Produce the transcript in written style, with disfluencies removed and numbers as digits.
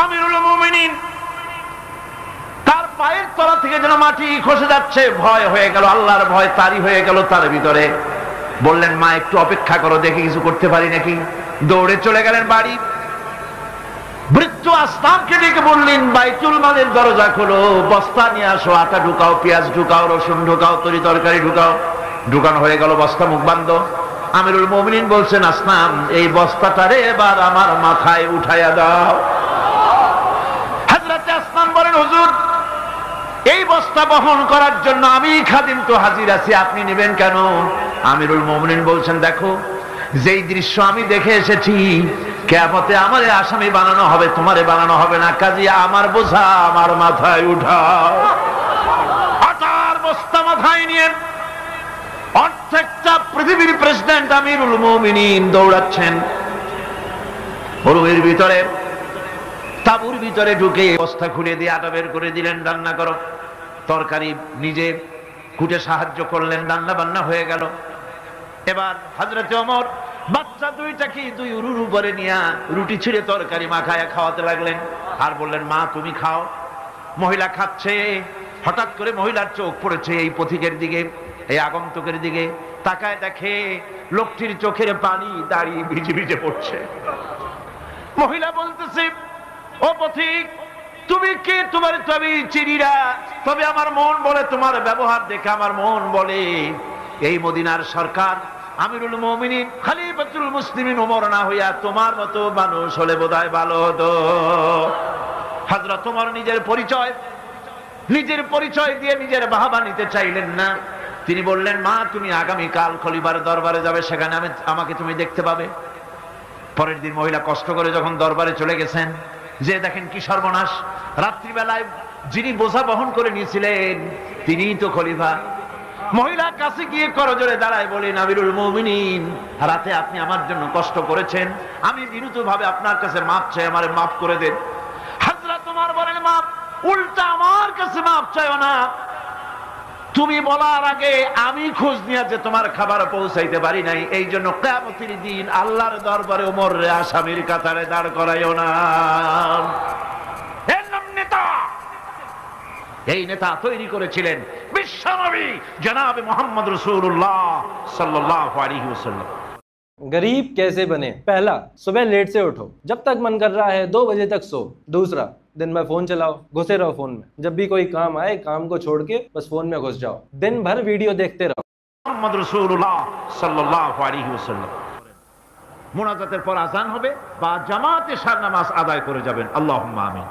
আমিরুল মুমিনিন তার পায়ের তলা থেকে যেন মাটি খসে যাচ্ছে, ভয় হয়ে গেল, আল্লাহর ভয় তারই হয়ে গেল তার ভিতরে। বললেন, মা একটু অপেক্ষা করো, দেখি কিছু করতে পারি নাকি। দৌড়ে চলে গেলেন বাড়ি। বৃদ্ধ আসলামকে ডেকে বললেন, বাইতুল মালের দরজা খোলো, বস্তা নিয়ে আসো, আটা ঢুকাও, পেঁয়াজ ঢুকাও, রসুন ঢুকাও, তরি তরকারি ঢুকাও। ঢুকানো হয়ে গেল, বস্তা মুখ বান্ধ। আমিরুল মুমিনিন বলছেন, আসলাম এই বস্তাটারে এবার আমার মাথায় উঠাইয়া দাও। হযরত আসলাম বলেন, হুজুর এই বস্তা বহন করার জন্য আমি খাদিম তো হাজির আছি, আপনি নেবেন কেন? আমিরুল মুমিনিন বলছেন, দেখো যেই দৃশ্য আমি দেখে এসেছি, কিয়ামতে আমারে আসামি বানানো হবে, তোমারে বানানো হবে না, কাজী আমার বোঝা আমার মাথায় উঠাও। আটার বস্তা মাথায় নিয়ে অর্ধেকটা পৃথিবীর প্রেসিডেন্ট আমিরুল মুমিনিন দৌড়াচ্ছেন। রুমের ভিতরে, তাঁবুর ভিতরে ঢুকে বস্তা খুলে দিয়ে আটা বের করে দিলেন, রান্না করো। তরকারি নিজে কুটে সাহায্য করলেন, রান্না বান্না হয়ে গেল। এবার হযরত ওমর বাচ্চা দুইটাকে দুই উরুর উপরে নিয়ে রুটি ছিঁড়ে তরকারি মাখায় খাওয়াতে লাগলেন, আর বললেন, মা তুমি খাও। মহিলা খাচ্ছে। হঠাৎ করে মহিলার চোখ পড়েছে এই পথিকের দিকে, এই আগন্তুকের দিকে। তাকায় দেখে লোকটির চোখের পানি দাঁড়িয়ে ভিজে ভিজে পড়ছে। মহিলা বলতেছে, ও পথিক তুমি কে? তোমার তো আমি চিনি না, তবে আমার মন বলে, তোমার ব্যবহার দেখে আমার মন বলে এই মদিনার সরকার আমিরুল মুমিনিন খলিফাতুল মুসলিমিন ওমর না হইয়া তোমার মতো মানুষ হলে বোধহয় ভালো হতো। হযরত ওমর নিজের পরিচয় দিয়ে নিজের বাহবা নিতে চাইলেন না। তিনি বললেন, মা তুমি আগামীকাল খলিফার দরবারে যাবে, সেখানে আমাকে তুমি দেখতে পাবে। পরের দিন মহিলা কষ্ট করে যখন দরবারে চলে গেছেন, যে দেখেন কি সর্বনাশ, রাত্রিবেলায় যিনি বোঝা বহন করে নিয়েছিলেন তিনিই তো খলিফা। মহিলা কাছে গিয়ে করজোড়ে দাঁড়ায় বলেন, আমিরুল মুমিনিন রাতে আপনি আমার জন্য কষ্ট করেছেন, আমি বিরুদ্ধভাবে আপনার কাছে মাপ চাই, আমারে মাফ করে দেন। হযরত ওমর বলেন, মাপ? উল্টা আমার কাছে মাপ চাইও না, তুমি বলার আগে আমি খোঁজ নিয়ে যে তোমার খাবার পৌঁছাইতে পারি নাই, এই জন্য কিয়ামতের দিন আল্লাহর দরবারে ওমরে আসামির কাতারে দাঁড় করাইও না। এর নাম নেতা। এই নেতা তৈরি করেছিলেন বিশ্বনবী জনাবে মুহাম্মদ রাসূলুল্লাহ সাল্লাল্লাহু আলাইহি ওয়াসাল্লাম। गरीब कैसे बने? पहला, सुबह लेट से उठो, जब तक मन कर रहा है 2 बजे तक सो। दूसरा, दिन में फोन चलाओ, घुसे रहो फोन में, जब भी कोई काम आए काम को छोड़ के बस फोन में घुस जाओ, दिन भर वीडियो देखते रहो। মুহাম্মদ রাসূলুল্লাহ সাল্লাল্লাহু আলাইহি ওয়াসাল্লাম। মুনাজাতের পর আযান হবে বা জামাতে সার নামাজ আদায় করে যাবেন। আল্লাহুম্মা আমিন।